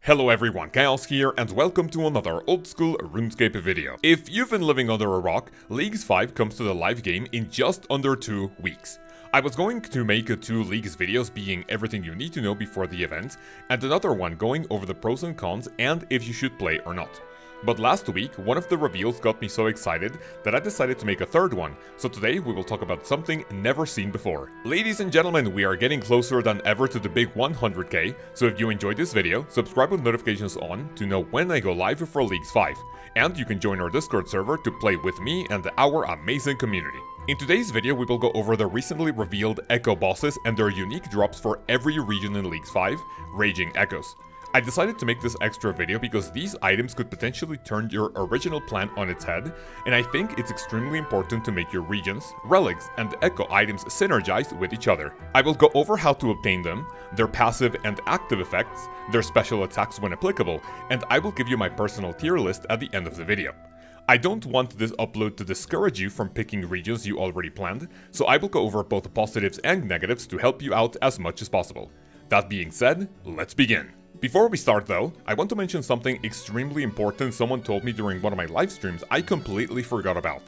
Hello everyone, Kaoz here, and welcome to another old school RuneScape video. If you've been living under a rock, Leagues 5 comes to the live game in just under 2 weeks. I was going to make 2 Leagues videos being everything you need to know before the event, and another one going over the pros and cons and if you should play or not. But last week, one of the reveals got me so excited that I decided to make a third one, so today we will talk about something never seen before. Ladies and gentlemen, we are getting closer than ever to the big 100k, so if you enjoyed this video, subscribe with notifications on to know when I go live for Leagues 5, and you can join our Discord server to play with me and our amazing community. In today's video, we will go over the recently revealed Echo bosses and their unique drops for every region in Leagues 5, Raging Echoes. I decided to make this extra video because these items could potentially turn your original plan on its head, and I think it's extremely important to make your regions, relics, and echo items synergize with each other. I will go over how to obtain them, their passive and active effects, their special attacks when applicable, and I will give you my personal tier list at the end of the video. I don't want this upload to discourage you from picking regions you already planned, so I will go over both the positives and negatives to help you out as much as possible. That being said, let's begin. Before we start though, I want to mention something extremely important someone told me during one of my live streams I completely forgot about.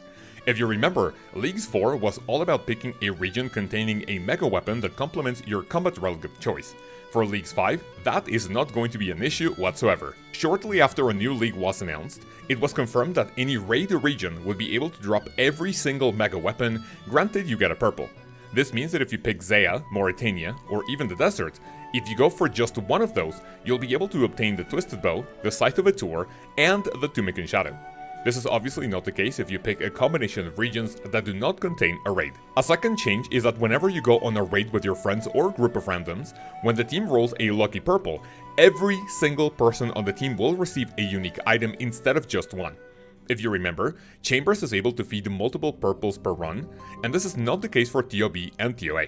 If you remember, Leagues 4 was all about picking a region containing a mega weapon that complements your combat relic of choice. For Leagues 5, that is not going to be an issue whatsoever. Shortly after a new league was announced, it was confirmed that any raid region would be able to drop every single mega weapon, granted you get a purple. This means that if you pick Zaya, Morytania, or even the desert, if you go for just one of those, you'll be able to obtain the Twisted Bow, the Scythe of Atur, and the Tunic in Shadow. This is obviously not the case if you pick a combination of regions that do not contain a raid. A second change is that whenever you go on a raid with your friends or group of randoms, when the team rolls a lucky purple, every single person on the team will receive a unique item instead of just one. If you remember, Chambers is able to feed multiple purples per run, and this is not the case for TOB and TOA.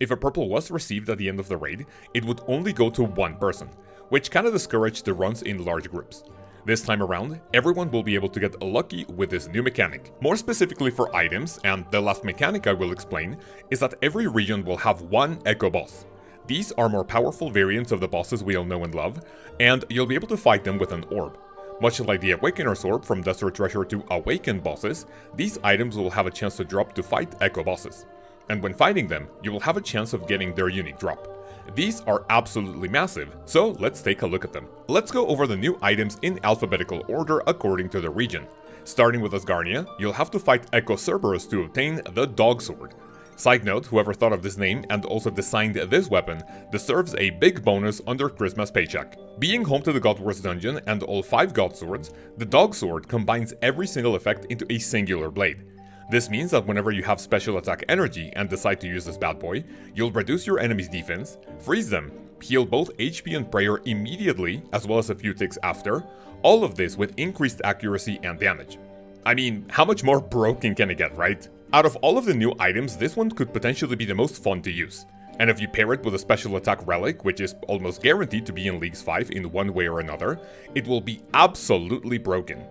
If a purple was received at the end of the raid, it would only go to one person, which kinda discouraged the runs in large groups. This time around, everyone will be able to get lucky with this new mechanic. More specifically for items, and the last mechanic I will explain, is that every region will have one Echo boss. These are more powerful variants of the bosses we all know and love, and you'll be able to fight them with an orb. Much like the Awakener's Orb from Desert Treasure to Awakened bosses, these items will have a chance to drop to fight Echo bosses. And when fighting them, you will have a chance of getting their unique drop. These are absolutely massive, so let's take a look at them. Let's go over the new items in alphabetical order according to the region. Starting with Asgarnia, you'll have to fight Echo Cerberus to obtain the Dog Sword. Side note, whoever thought of this name and also designed this weapon deserves a big bonus under Christmas paycheck. Being home to the God Wars dungeon and all 5 God Swords, the Dog Sword combines every single effect into a singular blade. This means that whenever you have special attack energy and decide to use this bad boy, you'll reduce your enemy's defense, freeze them, heal both HP and prayer immediately as well as a few ticks after, all of this with increased accuracy and damage. I mean, how much more broken can it get, right? Out of all of the new items, this one could potentially be the most fun to use. And if you pair it with a special attack relic, which is almost guaranteed to be in Leagues 5 in one way or another, it will be absolutely broken.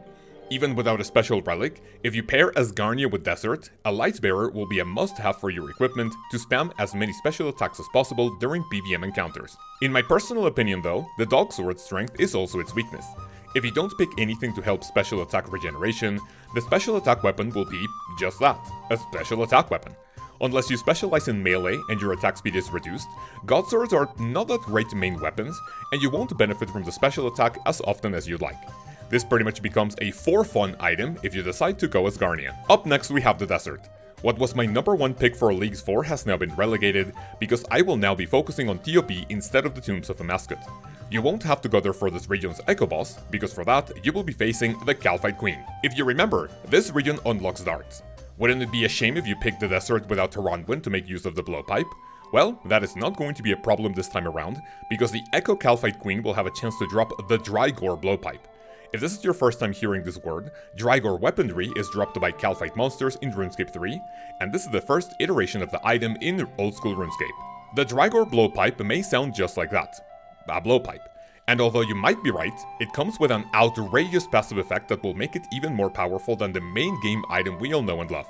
Even without a special relic, if you pair Asgarnia with Desert, a Lightbearer will be a must-have for your equipment to spam as many special attacks as possible during PvM encounters. In my personal opinion though, the Dog Sword's strength is also its weakness. If you don't pick anything to help special attack regeneration, the special attack weapon will be just that, a special attack weapon. Unless you specialize in melee and your attack speed is reduced, God Swords are not that great main weapons, and you won't benefit from the special attack as often as you'd like. This pretty much becomes a for fun item if you decide to go Asgarnia. Up next we have the Desert. What was my number 1 pick for Leagues 4 has now been relegated, because I will now be focusing on TOP instead of the Tombs of a Mascot. You won't have to go there for this region's Echo boss, because for that, you will be facing the Kalphite Queen. If you remember, this region unlocks darts. Wouldn't it be a shame if you picked the Desert without Tirannwn to make use of the Blowpipe? Well, that is not going to be a problem this time around, because the Echo Kalphite Queen will have a chance to drop the Drygore Blowpipe. If this is your first time hearing this word, Drygore weaponry is dropped by Kalphite monsters in RuneScape 3, and this is the first iteration of the item in old school RuneScape. The Drygore Blowpipe may sound just like that, a blowpipe, and although you might be right, it comes with an outrageous passive effect that will make it even more powerful than the main game item we all know and love.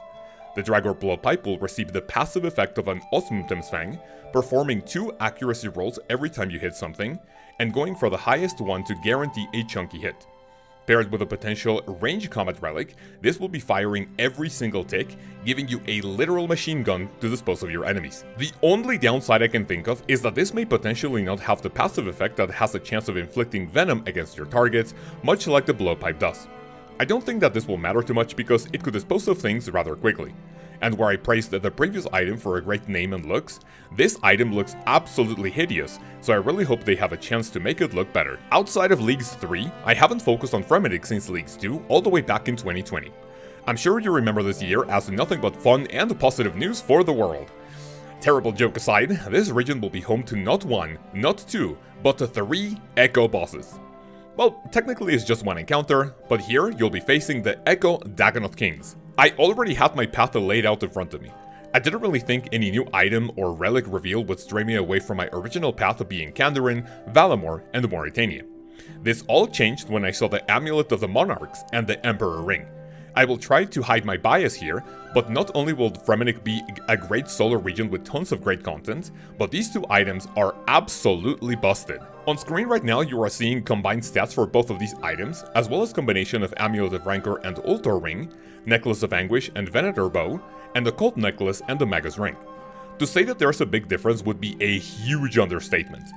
The Drygore Blowpipe will receive the passive effect of an Osmumtim's Fang, performing 2 accuracy rolls every time you hit something, and going for the highest one to guarantee a chunky hit. Paired with a potential range combat relic, this will be firing every single tick, giving you a literal machine gun to dispose of your enemies. The only downside I can think of is that this may potentially not have the passive effect that has a chance of inflicting venom against your targets, much like the blowpipe does. I don't think that this will matter too much because it could dispose of things rather quickly. And where I praised the previous item for a great name and looks, this item looks absolutely hideous, so I really hope they have a chance to make it look better. Outside of Leagues 3, I haven't focused on Fremennik since Leagues 2, all the way back in 2020. I'm sure you remember this year as nothing but fun and positive news for the world. Terrible joke aside, this region will be home to not one, not two, but to 3 Echo bosses. Well, technically it's just one encounter, but here you'll be facing the Echo Dagonoth Kings. I already had my path laid out in front of me. I didn't really think any new item or relic reveal would stray me away from my original path of being Kandarin, Varlamore, and Morytania. This all changed when I saw the Amulet of the Monarchs and the Emperor Ring. I will try to hide my bias here, but not only will Fremennik be a great solo region with tons of great content, but these two items are absolutely busted. On screen right now you are seeing combined stats for both of these items, as well as combination of Amulet of Rancor and Ultor Ring, Necklace of Anguish and Venator Bow, and the Cult Necklace and the Magus Ring. To say that there's a big difference would be a huge understatement.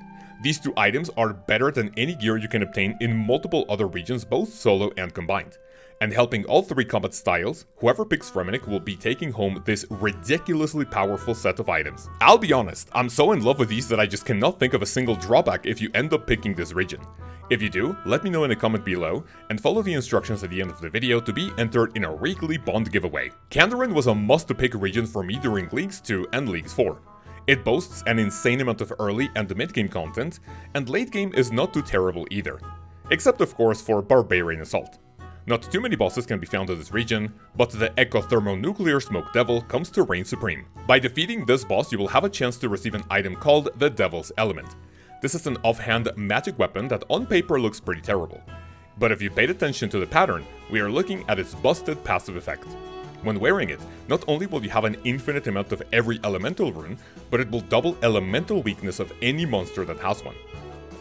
These two items are better than any gear you can obtain in multiple other regions, both solo and combined. And helping all 3 combat styles, whoever picks Fremennik will be taking home this ridiculously powerful set of items. I'll be honest, I'm so in love with these that I just cannot think of a single drawback if you end up picking this region. If you do, let me know in a comment below, and follow the instructions at the end of the video to be entered in a weekly bond giveaway. Kandarin was a must-to-pick region for me during Leagues 2 and Leagues 4. It boasts an insane amount of early and mid-game content, and late game is not too terrible either. Except of course for Barbarian Assault. Not too many bosses can be found in this region, but the Eco-Thermonuclear Smoke Devil comes to reign supreme. By defeating this boss you will have a chance to receive an item called the Devil's Element. This is an offhand magic weapon that on paper looks pretty terrible. But if you paid attention to the pattern, we are looking at its busted passive effect. When wearing it, not only will you have an infinite amount of every elemental rune, but it will double elemental weakness of any monster that has one.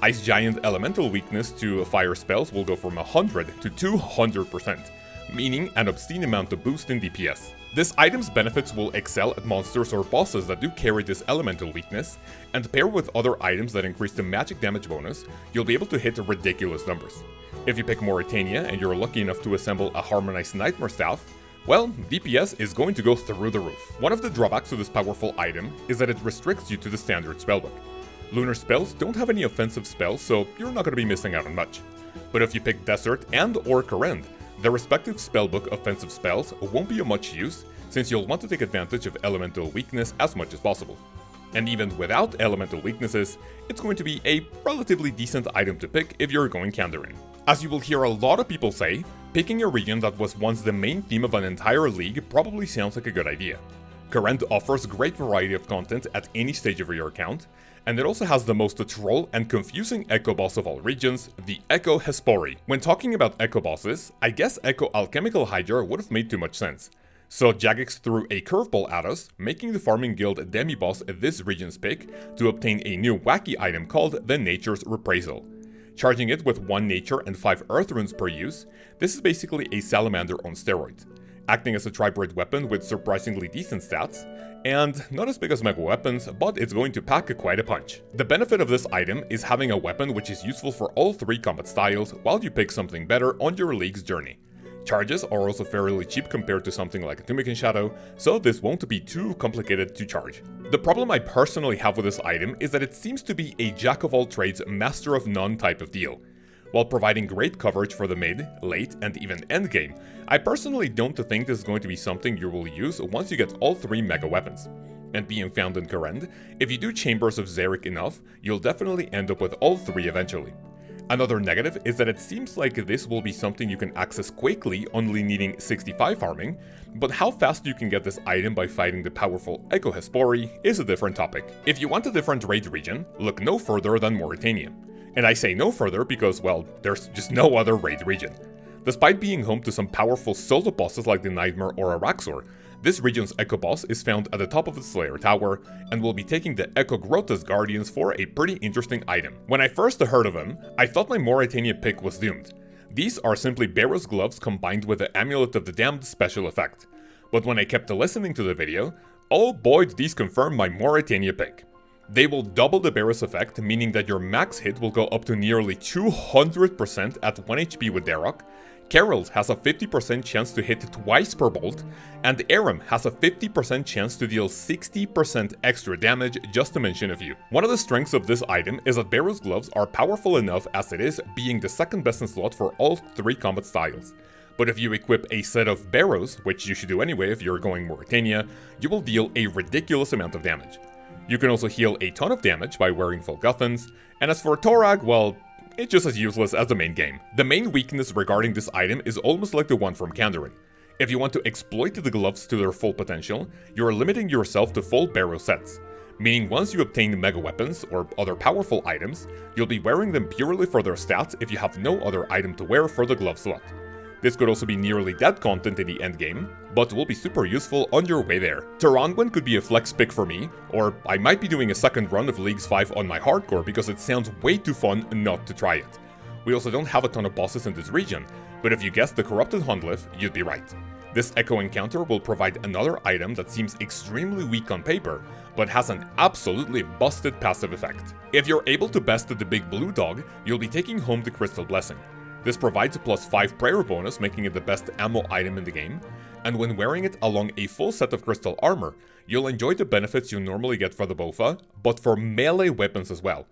Ice Giant elemental weakness to fire spells will go from 100 to 200%, meaning an obscene amount of boost in DPS. This item's benefits will excel at monsters or bosses that do carry this elemental weakness, and paired with other items that increase the magic damage bonus, you'll be able to hit ridiculous numbers. If you pick Morytania and you're lucky enough to assemble a harmonized Nightmare Staff, well, DPS is going to go through the roof. One of the drawbacks to this powerful item is that it restricts you to the standard spellbook. Lunar spells don't have any offensive spells, so you're not going to be missing out on much. But if you pick Desert and or Kourend, their respective spellbook offensive spells won't be of much use, since you'll want to take advantage of elemental weakness as much as possible. And even without elemental weaknesses, it's going to be a relatively decent item to pick if you're going Kandarin. As you will hear a lot of people say, picking a region that was once the main theme of an entire league probably sounds like a good idea. Kourend offers great variety of content at any stage of your account, and it also has the most troll and confusing echo boss of all regions, the Echo Hespori. When talking about echo bosses, I guess Echo Alchemical Hydra would have made too much sense. So Jagex threw a curveball at us, making the Farming Guild demi-boss this region's pick to obtain a new wacky item called the Nature's Reprisal. Charging it with 1 nature and 5 earth runes per use, this is basically a salamander on steroids. Acting as a tribrid weapon with surprisingly decent stats, and not as big as mega weapons, but it's going to pack quite a punch. The benefit of this item is having a weapon which is useful for all 3 combat styles while you pick something better on your league's journey. Charges are also fairly cheap compared to something like a Tunic Shadow, so this won't be too complicated to charge. The problem I personally have with this item is that it seems to be a jack-of-all-trades, master-of-none type of deal. While providing great coverage for the mid, late, and even end game, I personally don't think this is going to be something you will use once you get all 3 mega weapons. And being found in Kourend, if you do Chambers of Xeric enough, you'll definitely end up with all 3 eventually. Another negative is that it seems like this will be something you can access quickly, only needing 65 farming, but how fast you can get this item by fighting the powerful Echo Hespori is a different topic. If you want a different raid region, look no further than Morytania. And I say no further because, well, there's just no other raid region. Despite being home to some powerful solo bosses like the Nightmare or Araxor, This region's Echo boss is found at the top of the Slayer Tower, and will be taking the Echo Growth Asgardians for a pretty interesting item. When I first heard of him, I thought my Morytania pick was doomed. These are simply Barrow's gloves combined with the Amulet of the Damned special effect. But when I kept listening to the video, oh boy did these confirm my Morytania pick. They will double the Barrow's effect, meaning that your max hit will go up to nearly 200% at 1 HP with Darok. Carol's has a 50% chance to hit twice per bolt, and Aram has a 50% chance to deal 60% extra damage, just to mention a few. One of the strengths of this item is that Barrow's gloves are powerful enough as it is, being the second best in slot for all 3 combat styles. But if you equip a set of Barrows, which you should do anyway if you're going Morytania, you will deal a ridiculous amount of damage. You can also heal a ton of damage by wearing full Guthans, and as for Torag, well, it's just as useless as the main game. The main weakness regarding this item is almost like the one from Kandarin. If you want to exploit the gloves to their full potential, you are limiting yourself to full Barrow sets. Meaning once you obtain mega weapons or other powerful items, you'll be wearing them purely for their stats if you have no other item to wear for the glove slot. This could also be nearly dead content in the endgame, but will be super useful on your way there. Tirannwn could be a flex pick for me, or I might be doing a second run of Leagues 5 on my hardcore because it sounds way too fun not to try it. We also don't have a ton of bosses in this region, but if you guessed the Corrupted Hundliff, you'd be right. This Echo encounter will provide another item that seems extremely weak on paper, but has an absolutely busted passive effect. If you're able to best the big blue dog, you'll be taking home the Crystal Blessing. This provides a +5 prayer bonus, making it the best ammo item in the game, and when wearing it along a full set of crystal armor, you'll enjoy the benefits you normally get for the Bofa, but for melee weapons as well.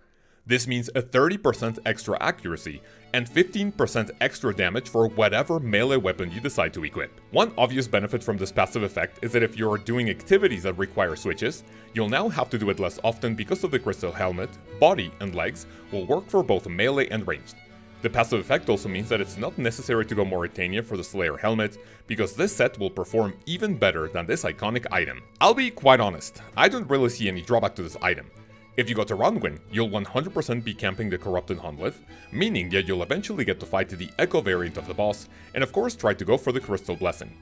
This means a 30% extra accuracy, and 15% extra damage for whatever melee weapon you decide to equip. One obvious benefit from this passive effect is that if you're doing activities that require switches, you'll now have to do it less often because of the crystal helmet. Body and legs will work for both melee and ranged. The passive effect also means that it's not necessary to go Morytania for the Slayer helmet, because this set will perform even better than this iconic item. I'll be quite honest, I don't really see any drawback to this item. If you go to Tirannwn, you'll 100% be camping the Corrupted Hundliff, meaning that you'll eventually get to fight the Echo variant of the boss, and of course try to go for the Crystal Blessing.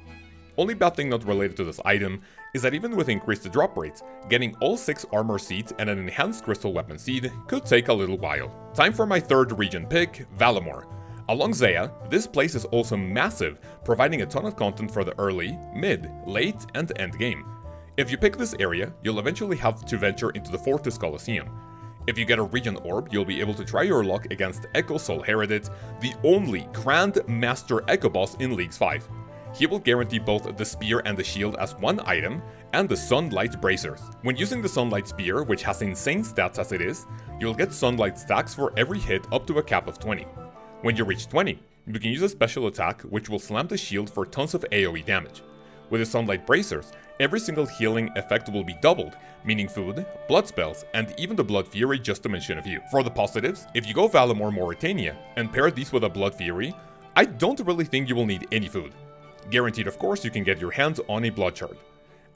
Only bad thing not related to this item is that even with increased drop rates, getting all 6 armor seeds and an enhanced crystal weapon seed could take a little while. Time for my third region pick, Varlamore. Along Zaya, this place is also massive, providing a ton of content for the early, mid, late, and end game. If you pick this area, you'll eventually have to venture into the Fortis Colosseum. If you get a region orb, you'll be able to try your luck against Echo Soul Heredit, the only Grand Master Echo boss in Leagues 5. He will guarantee both the spear and the shield as one item, and the Sunlight Bracers. When using the Sunlight Spear, which has insane stats as it is, you'll get Sunlight stacks for every hit up to a cap of 20. When you reach 20, you can use a special attack which will slam the shield for tons of AoE damage. With the Sunlight Bracers, every single healing effect will be doubled, meaning food, blood spells, and even the Blood Fury, just to mention a few. For the positives, if you go Varlamore Morytania and pair these with a Blood Fury, I don't really think you will need any food. Guaranteed, of course, you can get your hands on a Blood Shard.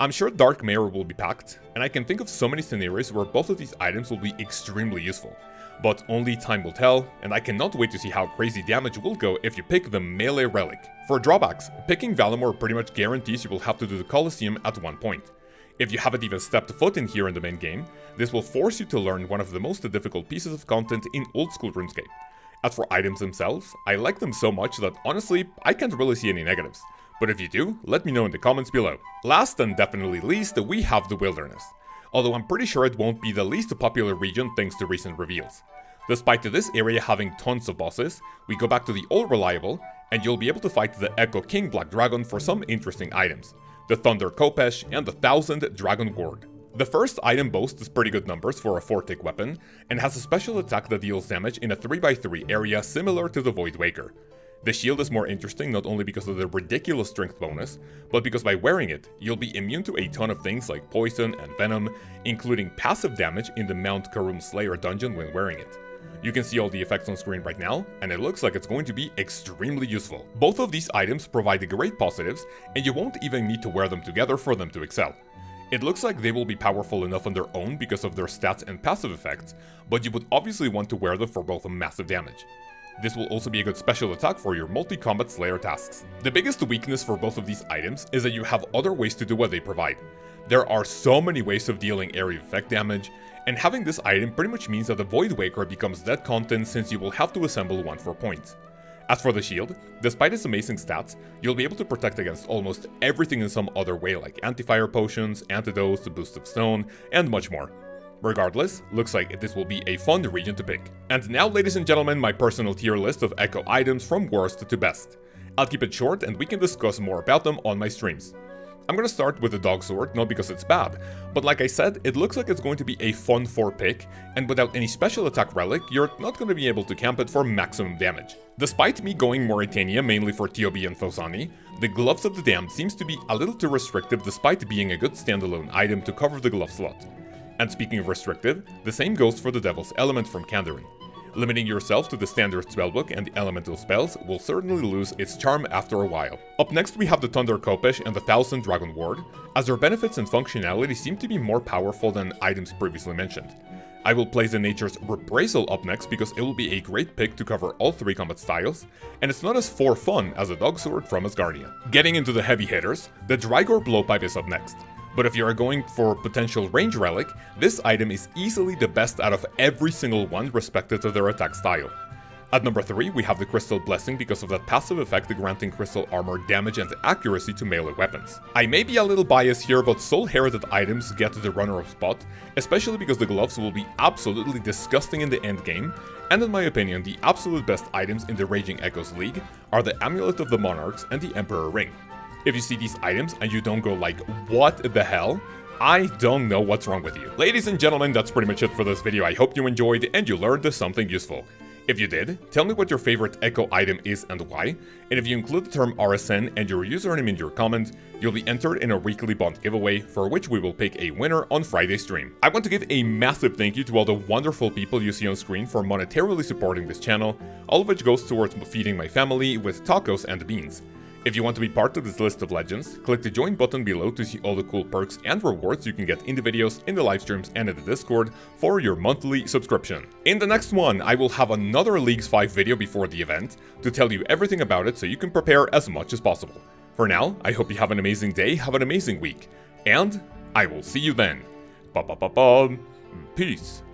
I'm sure Dark Mare will be packed, and I can think of so many scenarios where both of these items will be extremely useful. But only time will tell, and I cannot wait to see how crazy damage will go if you pick the melee relic. For drawbacks, picking Varlamore pretty much guarantees you will have to do the Colosseum at one point. If you haven't even stepped foot in here in the main game, this will force you to learn one of the most difficult pieces of content in old school RuneScape. As for items themselves, I like them so much that honestly, I can't really see any negatives. But if you do, let me know in the comments below. Last and definitely least, we have the Wilderness. Although I'm pretty sure it won't be the least popular region thanks to recent reveals. Despite this area having tons of bosses, we go back to the old reliable, and you'll be able to fight the Echo King Black Dragon for some interesting items. The Thunder Khopesh and the 1000 Dragon Gourd. The first item boasts pretty good numbers for a 4-tick weapon, and has a special attack that deals damage in a 3x3 area similar to the Void Waker. The shield is more interesting not only because of the ridiculous strength bonus, but because by wearing it, you'll be immune to a ton of things like poison and venom, including passive damage in the Mount Karum Slayer dungeon when wearing it. You can see all the effects on screen right now, and it looks like it's going to be extremely useful. Both of these items provide great positives, and you won't even need to wear them together for them to excel. It looks like they will be powerful enough on their own because of their stats and passive effects, but you would obviously want to wear them for both massive damage. This will also be a good special attack for your multi-combat slayer tasks. The biggest weakness for both of these items is that you have other ways to do what they provide. There are so many ways of dealing area effect damage, and having this item pretty much means that the Void Waker becomes dead content since you will have to assemble one for points. As for the shield, despite its amazing stats, you'll be able to protect against almost everything in some other way like anti-fire potions, antidotes, the boost of stone, and much more. Regardless, looks like this will be a fun region to pick. And now, ladies and gentlemen, my personal tier list of Echo items from worst to best. I'll keep it short and we can discuss more about them on my streams. I'm gonna start with the Dog Sword, not because it's bad, but like I said, it looks like it's going to be a fun 4 pick, and without any special attack relic, you're not gonna be able to camp it for maximum damage. Despite me going Morytania mainly for TOB and Phosani, the Gloves of the Damned seems to be a little too restrictive despite being a good standalone item to cover the glove slot. And speaking of restrictive, the same goes for the Devil's Element from Kandarin. Limiting yourself to the standard spellbook and the elemental spells will certainly lose its charm after a while. Up next we have the Thunder Kopesh and the Thousand Dragon Ward, as their benefits and functionality seem to be more powerful than items previously mentioned. I will place the Nature's Reprisal up next because it will be a great pick to cover all 3 combat styles, and it's not as for fun as the Dog Sword from Asgarnia. Getting into the heavy hitters, the Drygor Blowpipe is up next. But if you are going for potential range relic, this item is easily the best out of every single one respective to their attack style. At number 3, we have the Crystal Blessing because of that passive effect granting crystal armor damage and accuracy to melee weapons. I may be a little biased here, but Soul Herited items get the runner-up spot, especially because the gloves will be absolutely disgusting in the endgame, and in my opinion, the absolute best items in the Raging Echoes League are the Amulet of the Monarchs and the Emperor Ring. If you see these items and you don't go like, what the hell? I don't know what's wrong with you. Ladies and gentlemen, that's pretty much it for this video. I hope you enjoyed and you learned something useful. If you did, tell me what your favorite Echo item is and why, and if you include the term RSN and your username in your comment, you'll be entered in a weekly bond giveaway, for which we will pick a winner on Friday's stream. I want to give a massive thank you to all the wonderful people you see on screen for monetarily supporting this channel, all of which goes towards feeding my family with tacos and beans. If you want to be part of this list of legends, click the join button below to see all the cool perks and rewards you can get in the videos, in the live streams, and in the Discord for your monthly subscription. In the next one, I will have another Leagues 5 video before the event to tell you everything about it so you can prepare as much as possible. For now, I hope you have an amazing day, have an amazing week, and I will see you then. Peace.